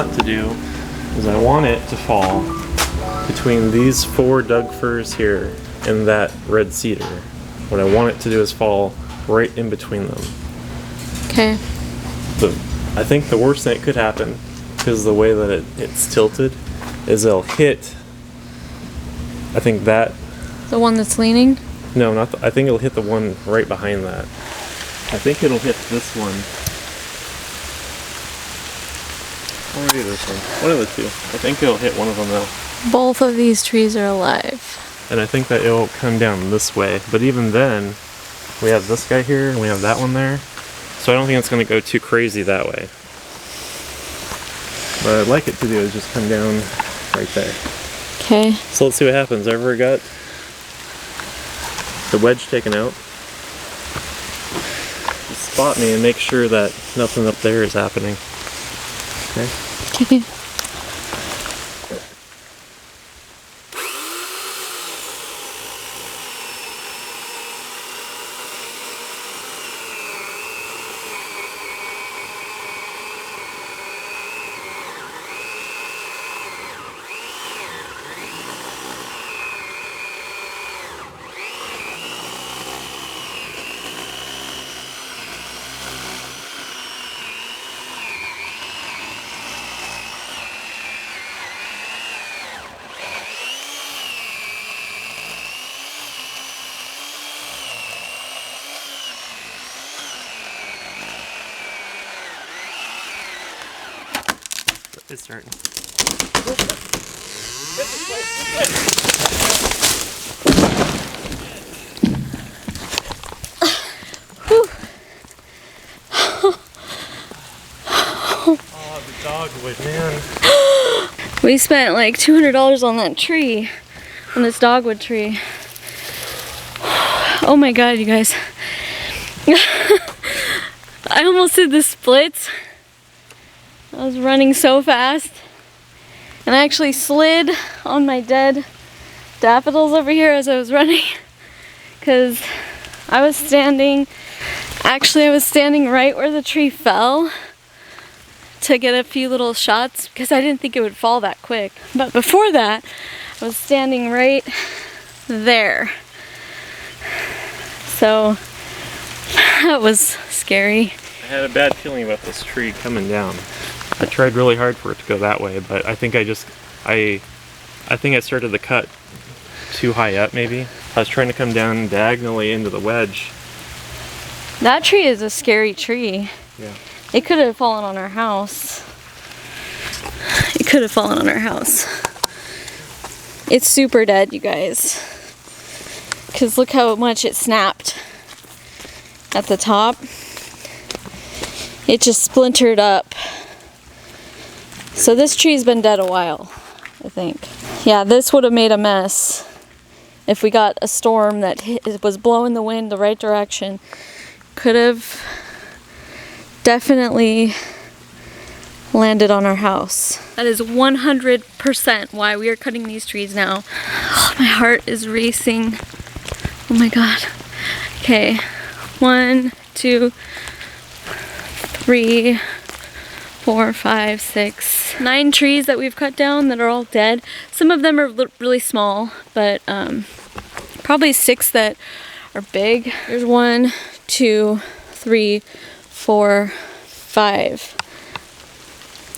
To do is I want it to fall between these 4 Doug firs here and that red cedar. What I want it to do is fall right in between them. Okay. I think the worst thing that could happen, because the way that it's tilted, is it'll hit, I think that... The one that's leaning? No, not I think it'll hit the one right behind that. I think it'll hit this one. Or maybe this one. One of the two. I think it'll hit one of them though. Both of these trees are alive. And I think that it'll come down this way. But even then, we have this guy here and we have that one there. So I don't think it's going to go too crazy that way. What I'd like it to do is just come down right there. Okay. So let's see what happens. Ever got the wedge taken out? Just spot me and make sure that nothing up there is happening. Okay. Okay. It's starting. Oh, the dogwood, man. We spent like $200 on that tree, on this dogwood tree. Oh my god, you guys. I almost did the splits. I was running so fast. And I actually slid on my dead daffodils over here as I was running. Because I was standing right where the tree fell to get a few little shots because I didn't think it would fall that quick. But before that, I was standing right there. So that was scary. I had a bad feeling about this tree coming down. I tried really hard for it to go that way, but I think I think I started the cut too high up maybe. I was trying to come down diagonally into the wedge. That tree is a scary tree. Yeah. It could have fallen on our house. It could have fallen on our house. It's super dead, you guys. Because look how much it snapped at the top. It just splintered up. So this tree's been dead a while, I think. Yeah, this would have made a mess if we got a storm that was blowing the wind the right direction. Could have definitely landed on our house. That is 100% why we are cutting these trees now. Oh, my heart is racing. Oh my god. Okay, 1, 2, 3, 4, 5, 6, 9 trees that we've cut down that are all dead. Some of them are really small, but probably 6 that are big. There's 1, 2, 3, 4, 5.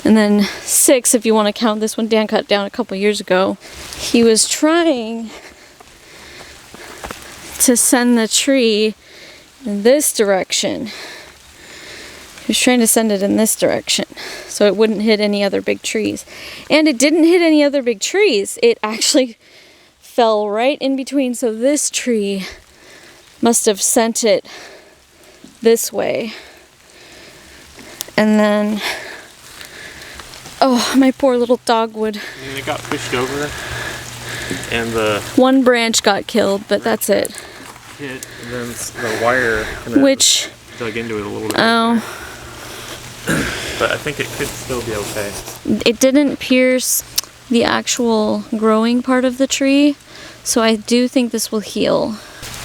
And then 6 if you want to count this one Dan cut down a couple years ago. He was trying to send the tree in this direction. He was trying to send it in this direction so it wouldn't hit any other big trees. And it didn't hit any other big trees. It actually fell right in between, so this tree must have sent it this way. And then, oh, my poor little dogwood. And it got pushed over, and the one branch got killed, but that's it. Hit, and then the wire kind of dug into it a little bit. Oh. But I think it could still be okay. It didn't pierce the actual growing part of the tree, so I do think this will heal.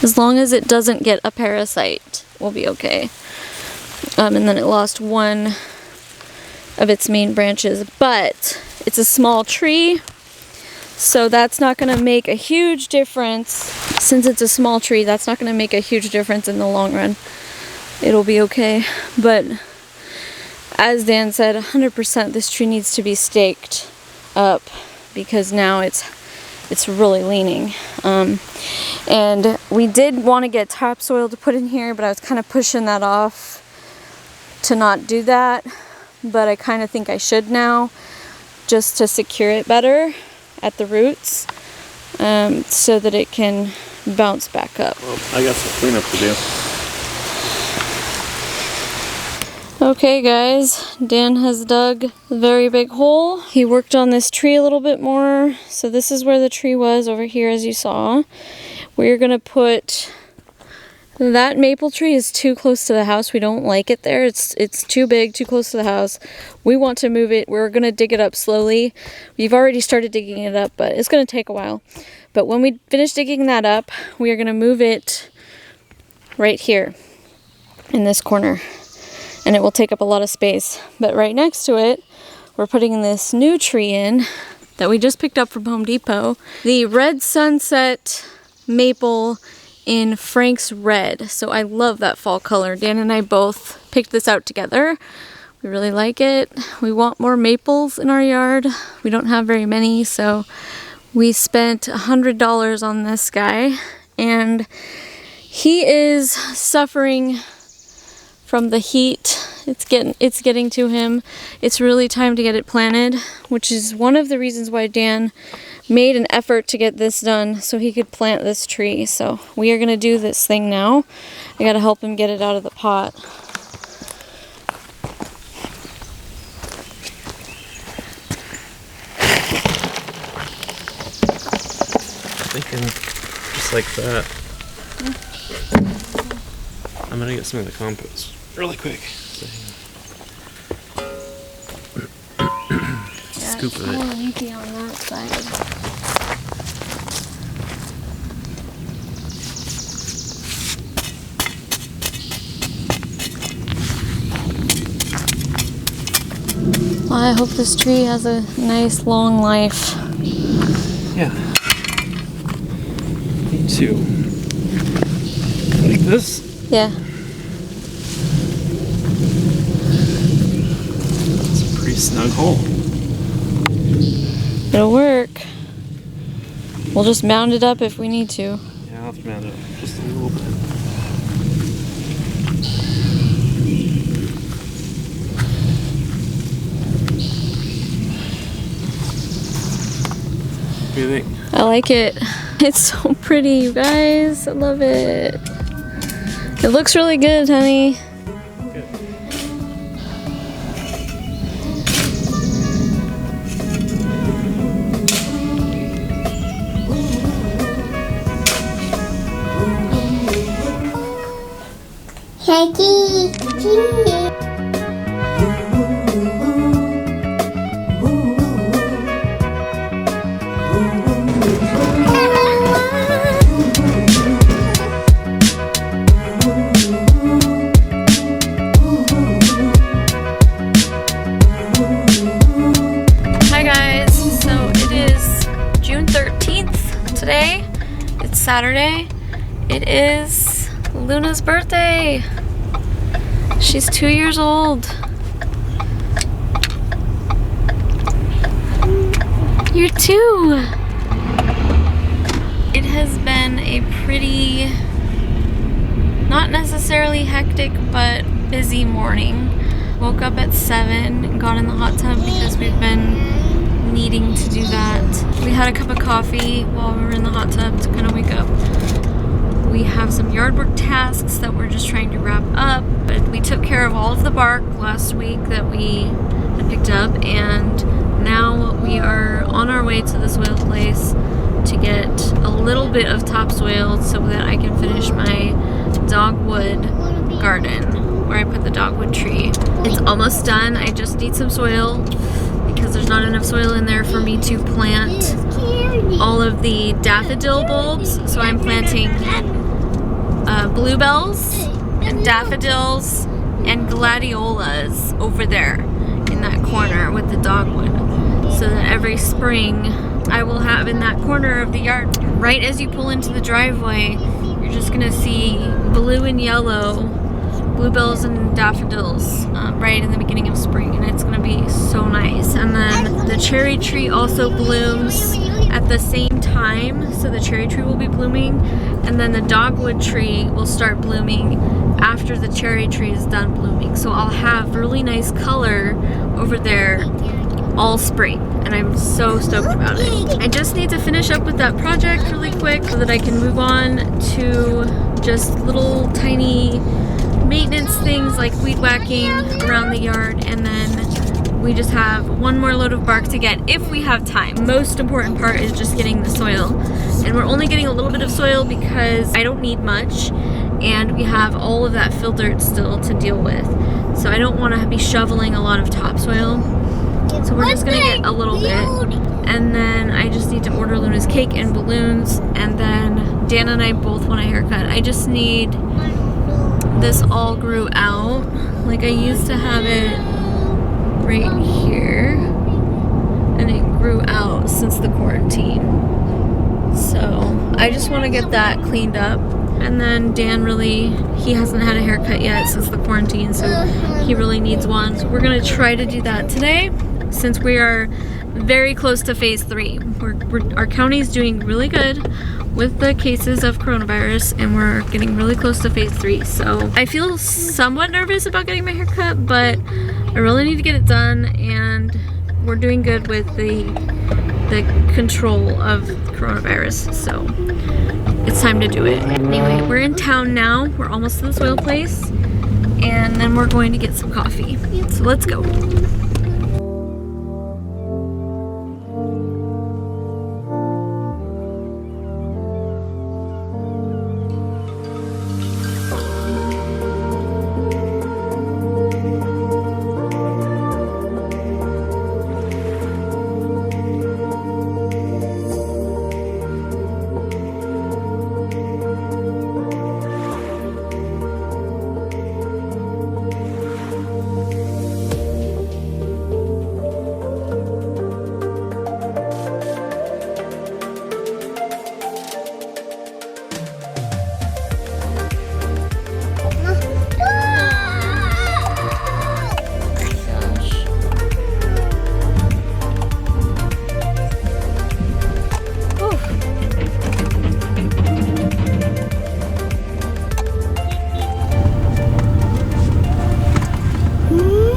As long as it doesn't get a parasite, we'll be okay. And then it lost one of its main branches, but it's a small tree, so that's not going to make a huge difference. Since it's a small tree, that's not going to make a huge difference in the long run. It'll be okay, but as Dan said, 100% this tree needs to be staked up because now it's really leaning. And we did want to get topsoil to put in here, but I was kind of pushing that off to not do that. But I kind of think I should now, just to secure it better at the roots, so that it can bounce back up. Well, I got some cleanup to do. Okay guys, Dan has dug a very big hole. He worked on this tree a little bit more. So this is where the tree was over here, as you saw. We're gonna put, that maple tree is too close to the house. We don't like it there. It's too big, too close to the house. We want to move it. We're gonna dig it up slowly. We've already started digging it up, but it's gonna take a while. But when we finish digging that up, we are gonna move it right here in this corner. And it will take up a lot of space. But right next to it, we're putting this new tree in that we just picked up from Home Depot. The Red Sunset Maple in Frank's Red. So I love that fall color. Dan and I both picked this out together. We really like it. We want more maples in our yard. We don't have very many, so we spent $100 on this guy. And he is suffering from the heat. It's getting to him. It's really time to get it planted, which is one of the reasons why Dan made an effort to get this done so he could plant this tree. So we are gonna do this thing now. I gotta help him get it out of the pot. Thinking just like that. I'm gonna get some of the compost really quick. Scoop of it. It's leaky on that side. Well, I hope this tree has a nice long life. Yeah. Me too. Like this? Yeah. It's a pretty snug hole. It'll work. We'll just mound it up if we need to. Yeah, I'll have to mound it up just a little bit. What do you think? I like it. It's so pretty, you guys. I love it. It looks really good, honey. Good. Saturday. It is Luna's birthday. She's 2 years old. You're 2. It has been a pretty, not necessarily hectic, but busy morning. Woke up at 7, got in the hot tub because we've been needing to do that. We had a cup of coffee while we were in the hot tub to kind of wake up. We have some yard work tasks that we're just trying to wrap up. But we took care of all of the bark last week that we had picked up, and now we are on our way to the soil place to get a little bit of topsoil so that I can finish my dogwood garden where I put the dogwood tree. It's almost done. I just need some soil because there's not enough soil in there for me to plant all of the daffodil bulbs. So I'm planting bluebells and daffodils and gladiolas over there in that corner with the dogwood, so that every spring I will have in that corner of the yard. Right as you pull into the driveway, you're just gonna see blue and yellow bluebells and daffodils right in the beginning of spring, and it's gonna be so nice. And then the cherry tree also blooms at the same time, so the cherry tree will be blooming, and then the dogwood tree will start blooming after the cherry tree is done blooming. So I'll have really nice color over there all spring, and I'm so stoked about it. I just need to finish up with that project really quick so that I can move on to just little tiny maintenance things like weed whacking around the yard, and then we just have one more load of bark to get if we have time. Most important part is just getting the soil, and we're only getting a little bit of soil because I don't need much, and we have all of that fill dirt still to deal with, so I don't want to be shoveling a lot of topsoil. So we're just gonna get a little bit, and then I just need to order Luna's cake and balloons, and then Dan and I both want a haircut. I just need, this all grew out. Like, I used to have it right here, and it grew out since the quarantine. So I just want to get that cleaned up. And then Dan he hasn't had a haircut yet since the quarantine, so he really needs one. So we're gonna try to do that today, since we are very close to phase 3. Our county's doing really good with the cases of coronavirus, and we're getting really close to phase 3. So I feel somewhat nervous about getting my hair cut, but I really need to get it done, and we're doing good with the control of coronavirus, so it's time to do it. Anyway, we're in town now. We're almost to the soil place, and then we're going to get some coffee. So let's go.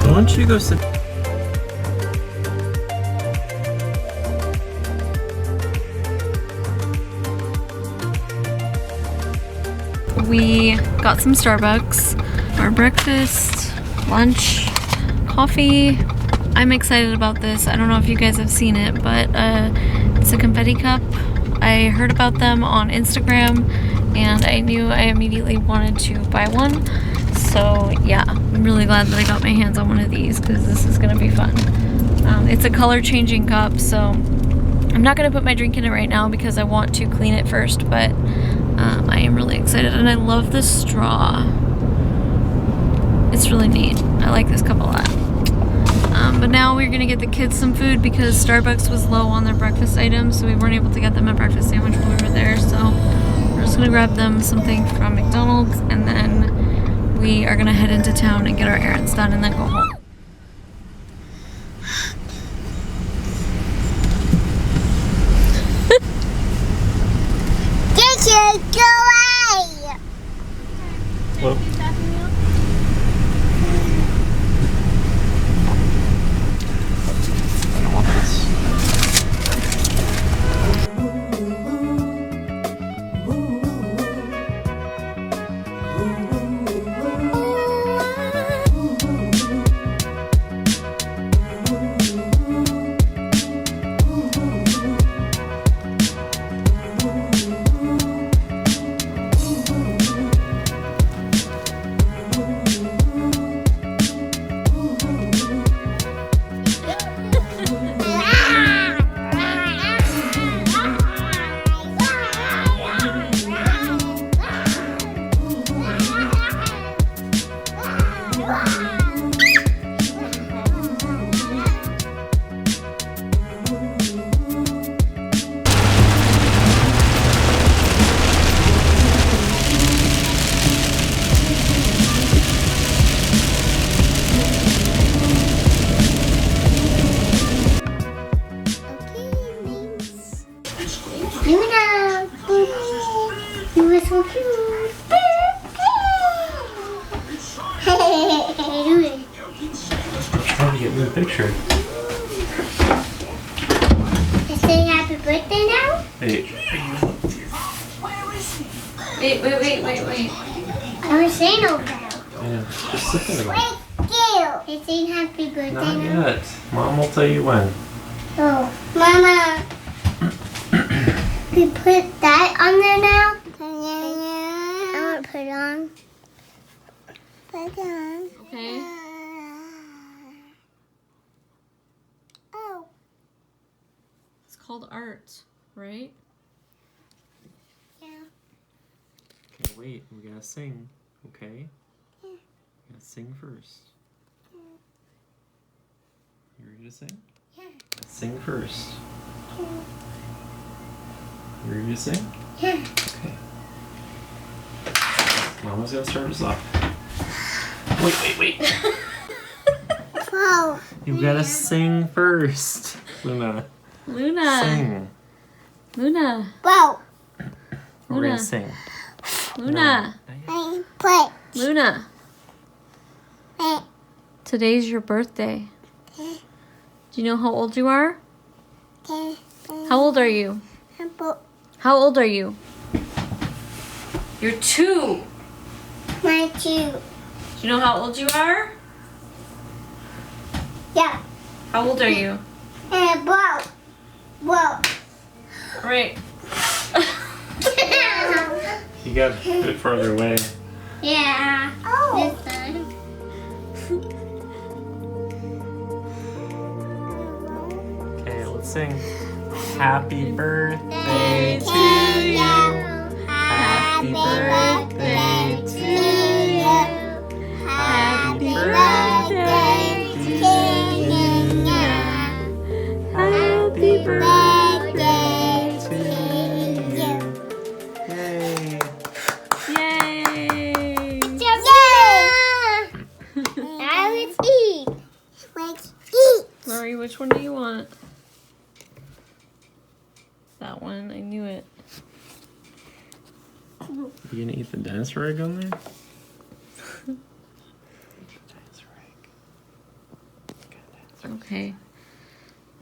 Why don't you go sit? We got some Starbucks, our breakfast, lunch, coffee. I'm excited about this. I don't know if you guys have seen it, but it's a confetti cup. I heard about them on Instagram, and I knew I immediately wanted to buy one. So yeah, I'm really glad that I got my hands on one of these because this is gonna be fun. It's a color changing cup, so I'm not gonna put my drink in it right now because I want to clean it first, but I am really excited, and I love the straw. It's really neat. I like this cup a lot. But now we're gonna get the kids some food because Starbucks was low on their breakfast items, so we weren't able to get them a breakfast sandwich when we were there. So just gonna grab them something from McDonald's, and then we are gonna head into town and get our errands done and then go home. Go away! Well, I don't want this. Luna! You were so cute! Hey, Trying to get in the picture. say happy birthday now? Hey, Wait. I was saying over there. yeah, just sit there. Thank you! It's saying happy birthday Not now. yet. Mom will tell you when. Oh, Mama! We put that on there now? I want to put it on. Put it on. Okay. Oh. It's called art, right? Yeah. Okay, wait. We gotta sing. Okay? Yeah. We gotta sing first. You ready to sing? Yeah. Let's sing first. Yeah. You ready to sing? Yeah. Okay. Mama's gonna start us off. Wait. Whoa. You gotta sing first. Luna. Luna. Sing. Luna. Whoa. We're Luna. gonna sing. Luna. I put. Luna. Today's your birthday. Do you know how old you are? How old are you? How old are you? You're 2. My 2. Do you know how old you are? Yeah. How old are you? Whoa. Right. You got a bit farther away. Yeah. Oh. This time. Okay, let's sing. Happy birthday to you. you. Happy birthday to you. Happy birthday to you. Happy birthday to you. Yay. Yay. Now let's eat. Let's eat. Lori, which one do you want? That one, I knew it. You gonna eat the dinosaur egg on there? Okay.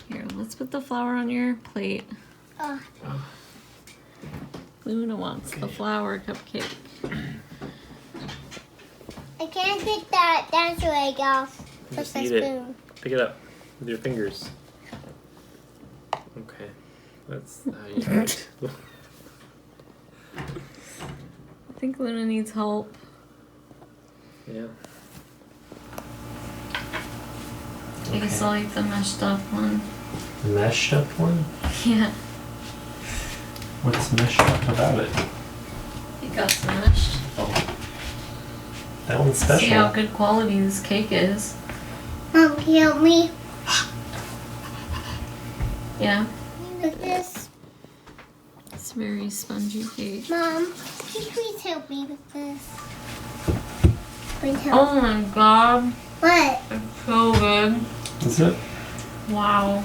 Here, let's put the flour on your plate. Oh. Luna wants the flour cupcake. I can't get that dinosaur egg off with Just the eat it. spoon. Pick it up with your fingers. Okay. That's how you do it. I think Luna needs help. Yeah. I guess I'll eat the meshed up one. The meshed up one? Yeah, What's meshed up about it? it got smashed. Oh. That one's special. See how good quality this cake is. Mom, can you help me? Yeah. Look at this. It's It's very spongy cake. Mom, can you please help me with this? Please help. Oh my god. What? It's so good. Is it? Wow.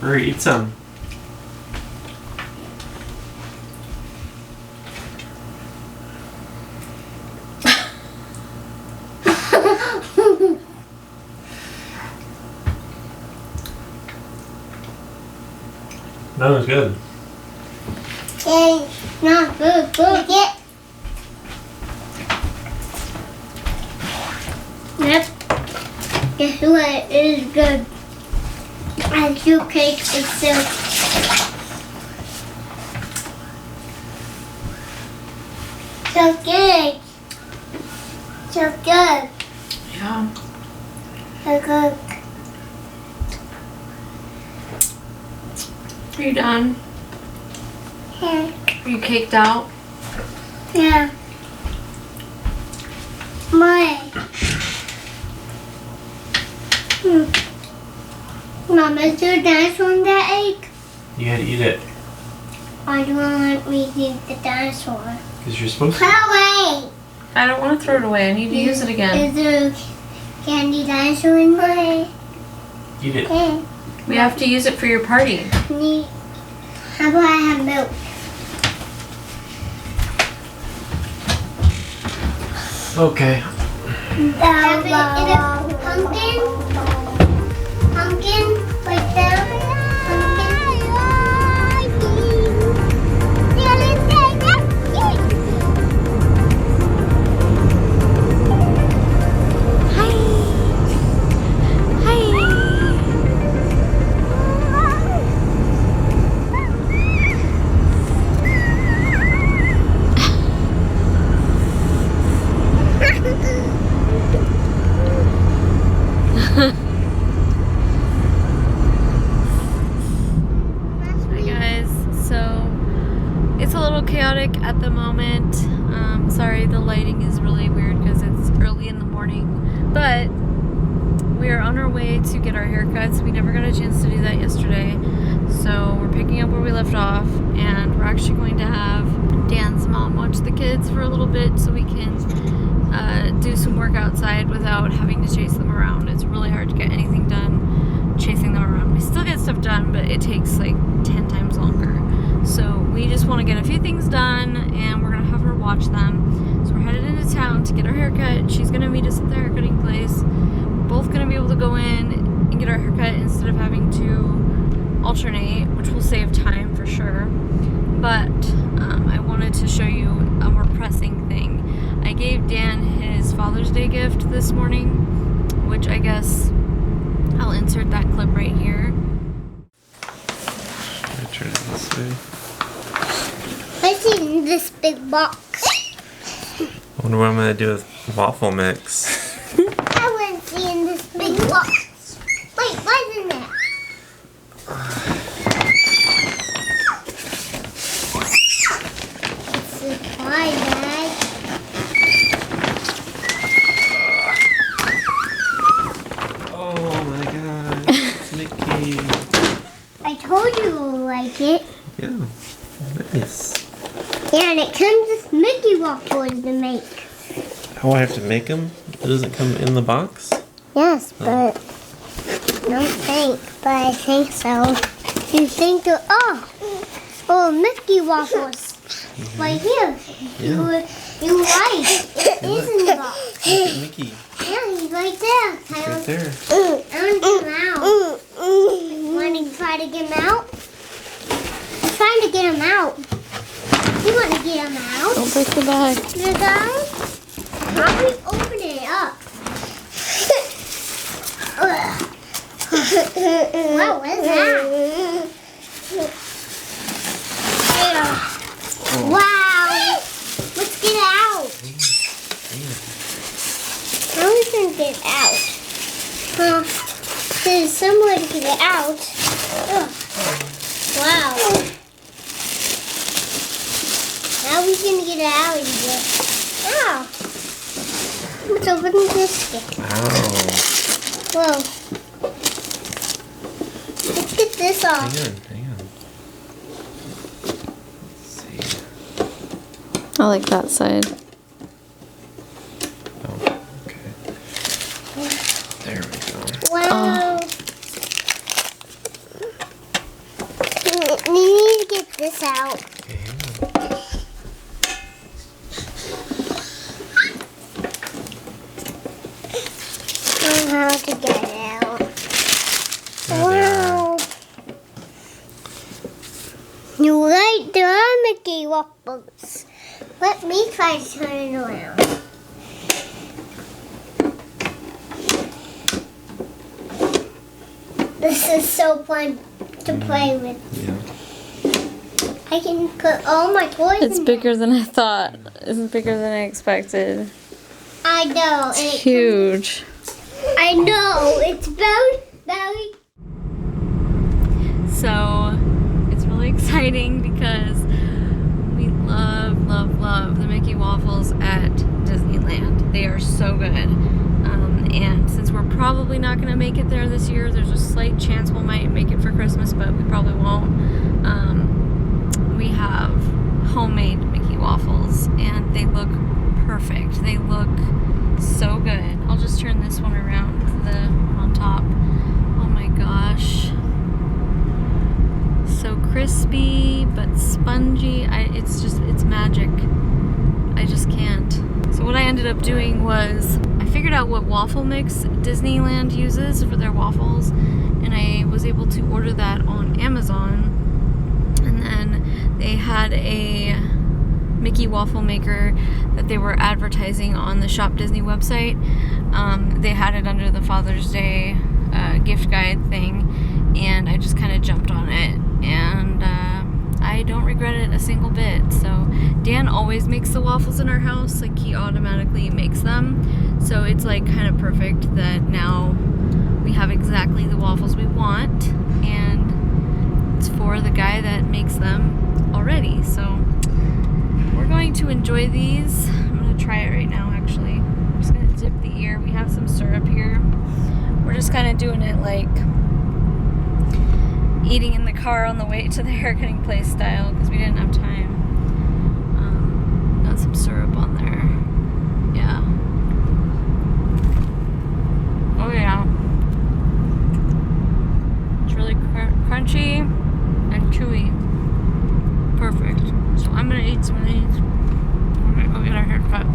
Hurry, eat some. That was good. Yay. Not good. Good. Get. Yep. Guess what? It is good. And cupcake is so. So good. So good. Yeah. So good. Are you done? Yeah. Are you caked out? Yeah. My. Mom, is there a dinosaur in that egg? You gotta eat it. I don't want me to eat the dinosaur. Because you're supposed Put to. away! I don't want to throw it away. I need to use it again. Is there a candy dinosaur in my Eat it. egg? We have to use it for your party. How about I have milk? Okay. Have it in a pumpkin, like that. Hi guys, so it's a little chaotic at the moment. Sorry, the lighting is really weird because it's early in the morning, but we are on our way to get our haircuts. We never got a chance to do that yesterday, so we're picking up where we left off, and we're actually going to have Dan's mom watch the kids for a little bit so we can do some work outside without having to chase them around. It's really hard to get anything done chasing them around. We still get stuff done, but it takes like 10 times longer. So we just want to get a few things done, and we're going to have her watch them. So we're headed into town to get our haircut. She's going to meet us at the haircutting place. We're both going to be able to go in and get our haircut instead of having to alternate, which will save time for sure. But I wanted to show you a more pressing thing. I gave Dan his Father's Day gift this morning, which I guess I'll insert that clip right here. I turn it this way. What's in this big box? I wonder what I'm gonna do with waffle mix. I want to see in this big box. Wait, what's in there? It's a pie bag. Oh my god, it's Mickey. I told you you'll like it. Yeah, nice. Yeah, and it comes with Mickey waffles to make. Oh, I have to make them? It doesn't come in the box? Yes, but I don't think, but I think so. You think to Mickey waffles. Right here. Yeah. You right. It is in the box. Look at Mickey. Yeah, he's right there. He's right there. I want to get him out. Want to try to get him out? I'm trying to get him out. You want to get him out? Don't break the bag. The guy? How do we open it up? What was that? Wow! Let's get it out. How are we gonna get it out? There's somewhere to get it out. Wow. How are we gonna get it out of here? Ow! Let's open the biscuit. Wow. Whoa. Let's get this off. Hang on. I like that side. Oh, okay. There we go. Wow. You need to get this out. I don't know how to get it out. Wow. You like the Mickey Waffles. Let me try to turn it around. This is so fun to play with. Yeah. I can put all my toys It's in bigger than I thought. It's bigger than I expected. there. I know. It's and huge. I know. It's very, very. So it's really exciting because we love, love, love the Mickey Waffles at Disneyland. They are so good. And since we're probably not going to make it there this year, there's a slight chance we might make it for Christmas, but we probably won't. We have homemade Mickey Waffles, and they look perfect. They look so good. I'll just turn this one around, on top. Oh my gosh. So crispy, but spongy. It's magic. I just can't. So what I ended up doing was I figured out what waffle mix Disneyland uses for their waffles, and I was able to order that on Amazon. And then they had a Mickey waffle maker that they were advertising on the Shop Disney website. They had it under the Father's Day gift guide thing, and I just kind of jumped on it, and I don't regret it a single bit. So Dan always makes the waffles in our house, like he automatically makes them, so it's like kind of perfect that now we have exactly the waffles we want, and it's for the guy that makes them already. So we're going to enjoy these. I'm going to try it right now, actually. I'm just going to dip the ear. We have some syrup here. We're just kind of doing it like eating in the car on the way to the hair cutting place style because we didn't have time. Got some syrup on there. Yeah. Oh yeah. It's really crunchy and chewy. Perfect. So I'm gonna eat some of these. We're gonna go get our hair cut.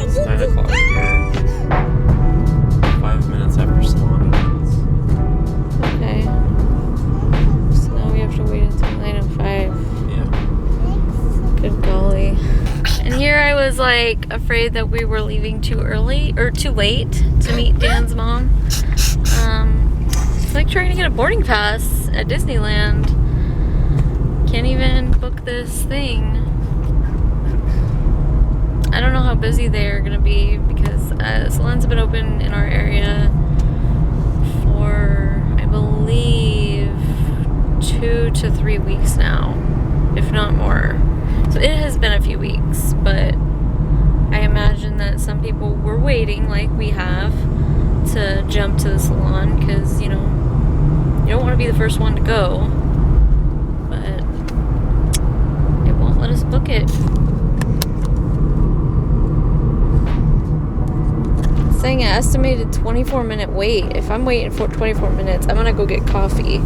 It's 9 o'clock here. 5 minutes after salon opens. Okay. So now we have to wait until 9:05. Yeah. Good golly. And here I was like afraid that we were leaving too early or too late to meet Dan's mom. It's like trying to get a boarding pass at Disneyland. Can't even book this thing. I don't know how busy they're gonna be because salons have been open in our area for, I believe, 2 to 3 weeks now, if not more. So it has been a few weeks, but I imagine that some people were waiting, like we have, to jump to the salon because, you know, you don't want to be the first one to go, but it won't let us book it. Saying an estimated 24-minute wait. If I'm waiting for 24 minutes, I'm gonna go get coffee.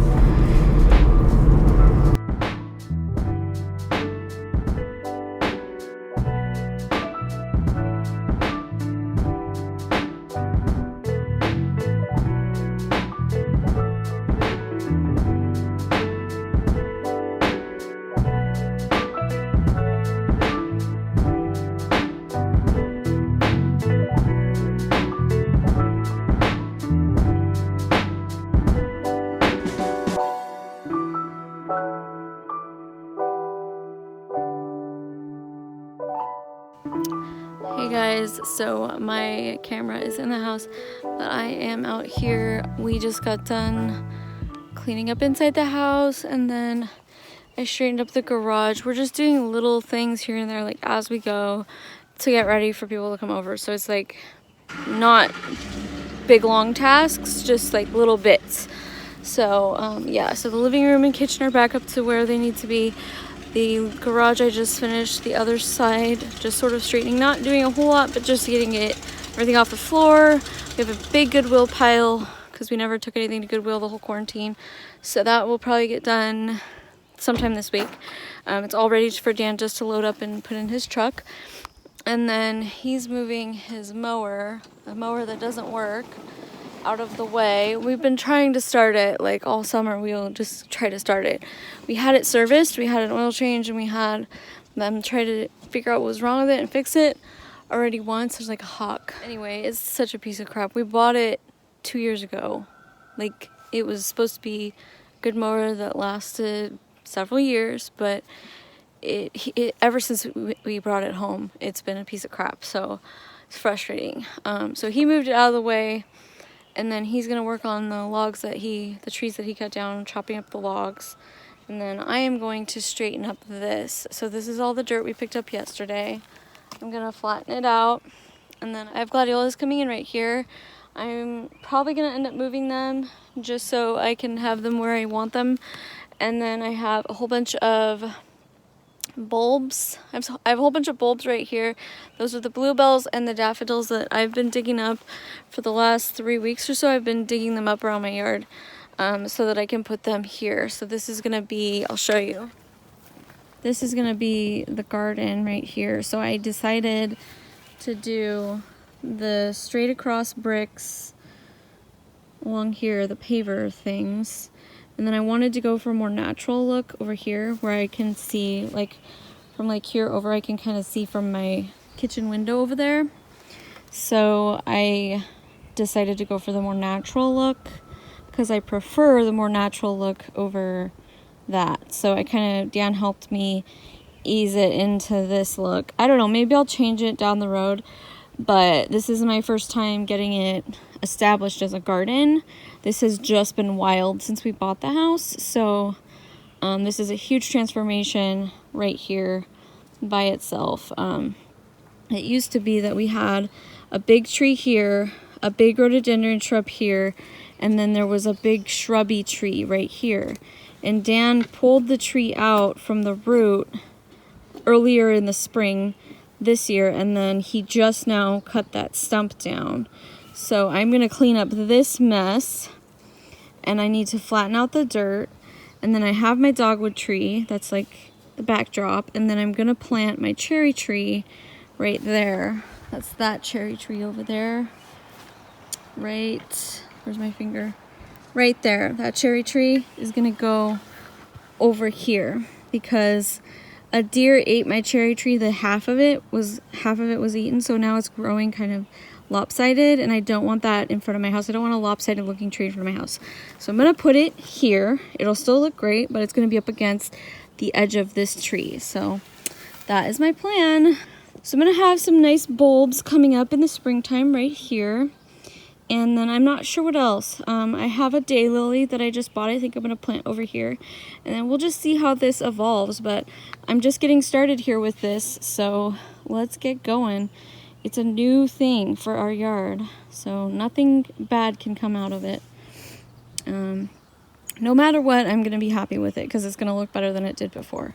Hey guys, so my camera is in the house, but I am out here. We just got done cleaning up inside the house, and then I straightened up the garage. We're just doing little things here and there, like as we go, to get ready for people to come over. So it's like not big long tasks, just like little bits. So yeah, so the living room and kitchen are back up to where they need to be. The garage I just finished, the other side just sort of straightening, not doing a whole lot, but just getting everything off the floor. We have a big Goodwill pile because we never took anything to Goodwill the whole quarantine, so that will probably get done sometime this week. It's all ready for Dan just to load up and put in his truck. And then he's moving his mower, a mower that doesn't work, out of the way. We've been trying to start it like all summer. We'll just try to start it. We had it serviced, we had an oil change, and we had them try to figure out what was wrong with it and fix it already once. There's like a hawk. Anyway, it's such a piece of crap. We bought it 2 years ago. Like, it was supposed to be a good mower that lasted several years, but ever since we brought it home, it's been a piece of crap. So it's frustrating. So he moved it out of the way, and then he's gonna work on the logs the trees that he cut down, chopping up the logs. And then I am going to straighten up this. So this is all the dirt we picked up yesterday. I'm gonna flatten it out, and then I have gladiolas coming in right here. I'm probably gonna end up moving them just so I can have them where I want them. And then I have a whole bunch of bulbs. I have a whole bunch of bulbs right here. Those are the bluebells and the daffodils that I've been digging up for the last 3 weeks or so. I've been digging them up around my yard so that I can put them here. So this is gonna be, I'll show you. This is gonna be the garden right here. So I decided to do the straight across bricks along here, the paver things. And then I wanted to go for a more natural look over here where I can see, like, from like here over, I can kind of see from my kitchen window over there. So I decided to go for the more natural look because I prefer the more natural look over that. So Dan helped me ease it into this look. I don't know, maybe I'll change it down the road, but this is my first time getting it established as a garden. This has just been wild since we bought the house, so this is a huge transformation right here by itself. It used to be that we had a big tree here, a big rhododendron shrub here, and then there was a big shrubby tree right here. And Dan pulled the tree out from the root earlier in the spring this year, and then he just now cut that stump down. So I'm gonna clean up this mess, and I need to flatten out the dirt, and then I have my dogwood tree that's like the backdrop, and then I'm gonna plant my cherry tree right there. That's that cherry tree over there. Right, where's my finger? Right there. That cherry tree is gonna go over here because a deer ate my cherry tree. Half of it was eaten, so now it's growing kind of lopsided, and I don't want that in front of my house. I don't want a lopsided looking tree in front of my house. So I'm gonna put it here. It'll still look great, but it's gonna be up against the edge of this tree. So that is my plan. So I'm gonna have some nice bulbs coming up in the springtime right here. And then I'm not sure what else. I have a daylily that I just bought. I think I'm gonna plant over here. And then we'll just see how this evolves, but I'm just getting started here with this, so let's get going. It's a new thing for our yard, so nothing bad can come out of it. No matter what, I'm gonna be happy with it because it's gonna look better than it did before.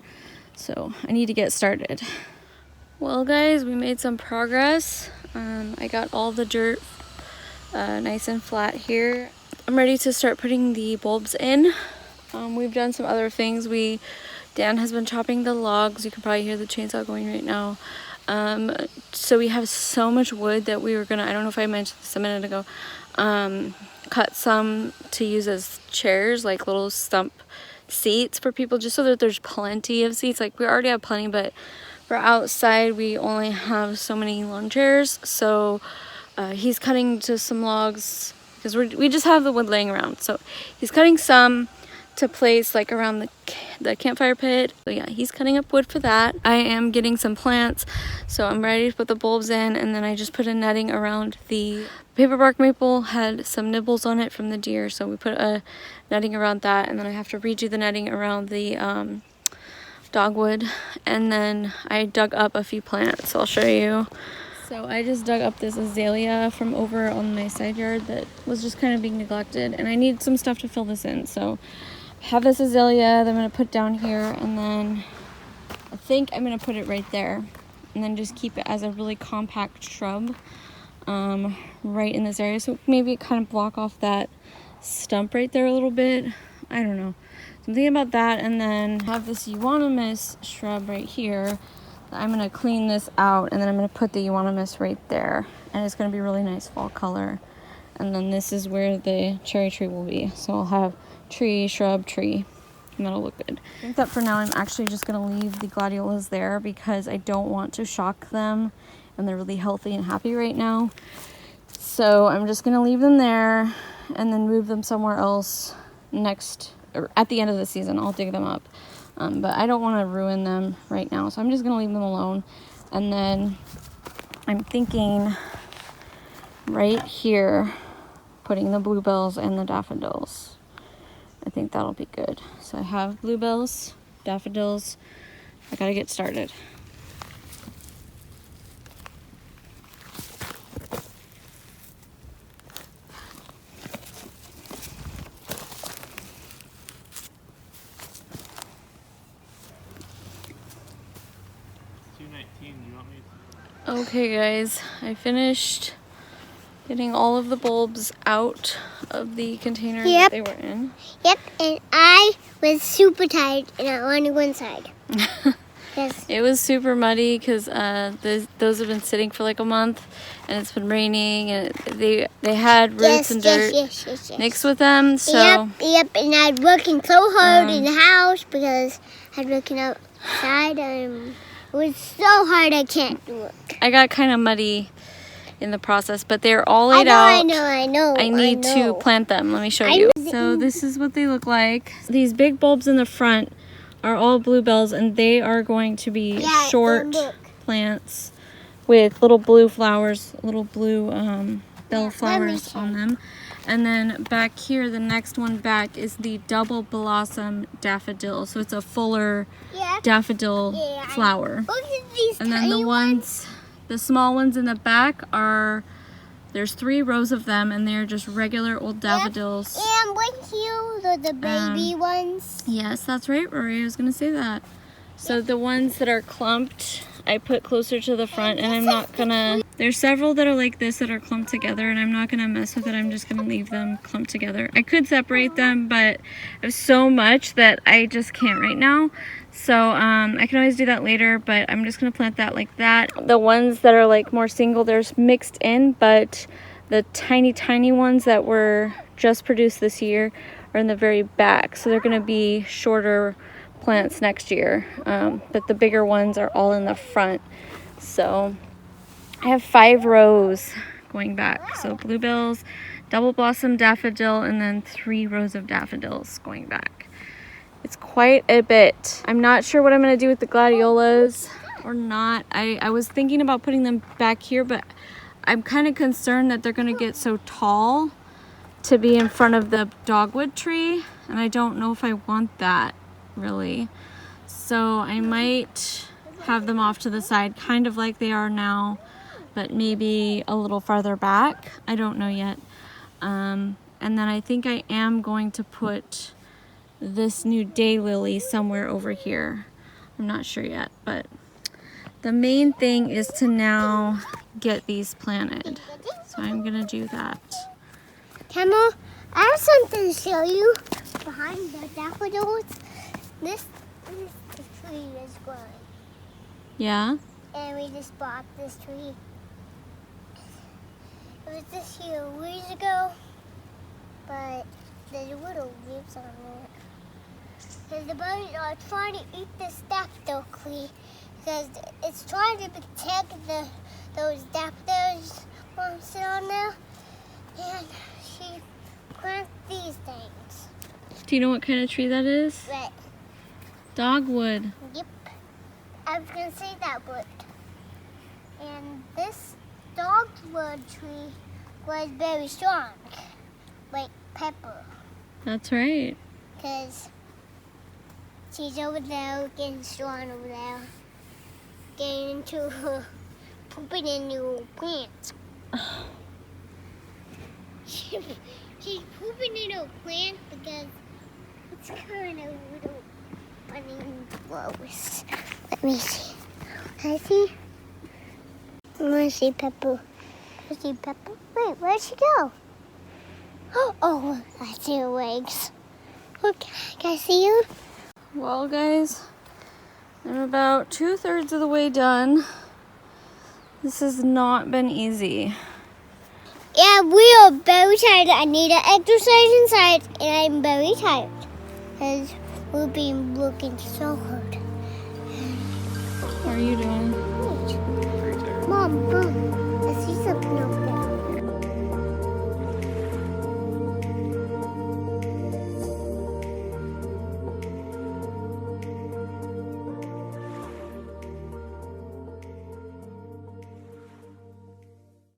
So I need to get started. Well guys, we made some progress. I got all the dirt nice and flat here. I'm ready to start putting the bulbs in. We've done some other things. Dan has been chopping the logs. You can probably hear the chainsaw going right now. So we have so much wood that we were gonna, I don't know if I mentioned this a minute ago, cut some to use as chairs, like little stump seats for people, just so that there's plenty of seats. Like, we already have plenty, but for outside we only have so many lawn chairs. So he's cutting to some logs because we just have the wood laying around. So he's cutting some to place like around the campfire pit. So yeah, he's cutting up wood for that. I am getting some plants, so I'm ready to put the bulbs in, and then I just put a netting around the paper bark maple. Had some nibbles on it from the deer, so we put a netting around that, and then I have to redo the netting around the dogwood, and then I dug up a few plants, so I'll show you. So I just dug up this azalea from over on my side yard that was just kind of being neglected, and I need some stuff to fill this in. So I have this azalea that I'm going to put down here, and then I think I'm going to put it right there, and then just keep it as a really compact shrub right in this area. So maybe it kind of block off that stump right there a little bit. I don't know. So I'm thinking about that, and then have this euonymus shrub right here. I'm going to clean this out, and then I'm going to put the euonymus right there, and it's going to be really nice fall color. And then this is where the cherry tree will be. So I'll have tree, shrub, tree, and that'll look good. I think that for now I'm actually just going to leave the gladiolas there because I don't want to shock them, and they're really healthy and happy right now. So I'm just going to leave them there and then move them somewhere else at the end of the season. I'll dig them up. But I don't want to ruin them right now, so I'm just going to leave them alone. And then I'm thinking right here, putting the bluebells and the daffodils. I think that'll be good. So I have bluebells, daffodils. I got to get started. Okay guys, I finished getting all of the bulbs out of the container that they were in. Yep, and I was super tired and I wanted to go inside. Yes. It was super muddy because those have been sitting for like a month, and it's been raining, and they had roots and dirt mixed with them. So yep, and I was working so hard in the house because I was working outside, and it was so hard I can't do it. I got kind of muddy in the process, but they're all laid out. I know. I need to plant them. Let me show you. So this is what they look like. These big bulbs in the front are all bluebells, and they are going to be short plants with little blue flowers, little blue bell flowers on them. And then back here, the next one back is the double blossom daffodil. So it's a fuller daffodil flower. And then the small ones in the back there's 3 rows of them, and they're just regular old daffodils. And right here, the baby ones. Yes, that's right, Rory. I was going to say that. So the ones that are clumped, I put closer to the front, and I'm not going to... There's several that are like this that are clumped together, and I'm not going to mess with it. I'm just going to leave them clumped together. I could separate them, but there's so much that I just can't right now. So I can always do that later, but I'm just going to plant that like that. The ones that are like more single, there's mixed in, but the tiny ones that were just produced this year are in the very back. So they're going to be shorter plants next year, but the bigger ones are all in the front. So I have 5 rows going back. So bluebells, double blossom daffodil, and then 3 rows of daffodils going back. It's quite a bit. I'm not sure what I'm going to do with the gladiolas or not. I was thinking about putting them back here, but I'm kind of concerned that they're going to get so tall to be in front of the dogwood tree, and I don't know if I want that really. So I might have them off to the side, kind of like they are now, but maybe a little farther back. I don't know yet. And then I think I am going to put this new daylily somewhere over here. I'm not sure yet, but the main thing is to now get these planted. So I'm gonna do that. Camel, I have something to show you behind the daffodils. This the tree is growing. Yeah? And we just bought this tree. It was this here years ago, but there's little leaves on it. Because the birds are trying to eat this daffodil tree because it's trying to protect those daffodils from sitting on there. And she plants these things. Do you know what kind of tree that is? Red. Dogwood. Yep. I was gonna say that wood. And this dogwood tree was very strong, like Pepper, That's right. because she's over there getting strong over there, getting into her pooping into plants. She's pooping into a plant because it's kind of little funny and gross. Let me see. I see. I want to see Pepper. I see Pepper. Wait, where'd she go? Oh, I see her legs. Look, can I see her? Well, guys, I'm about 2/3 of the way done. This has not been easy. Yeah, we are very tired. I need to exercise inside, and I'm very tired because we've been working so hard. How are you doing? Mom, boom.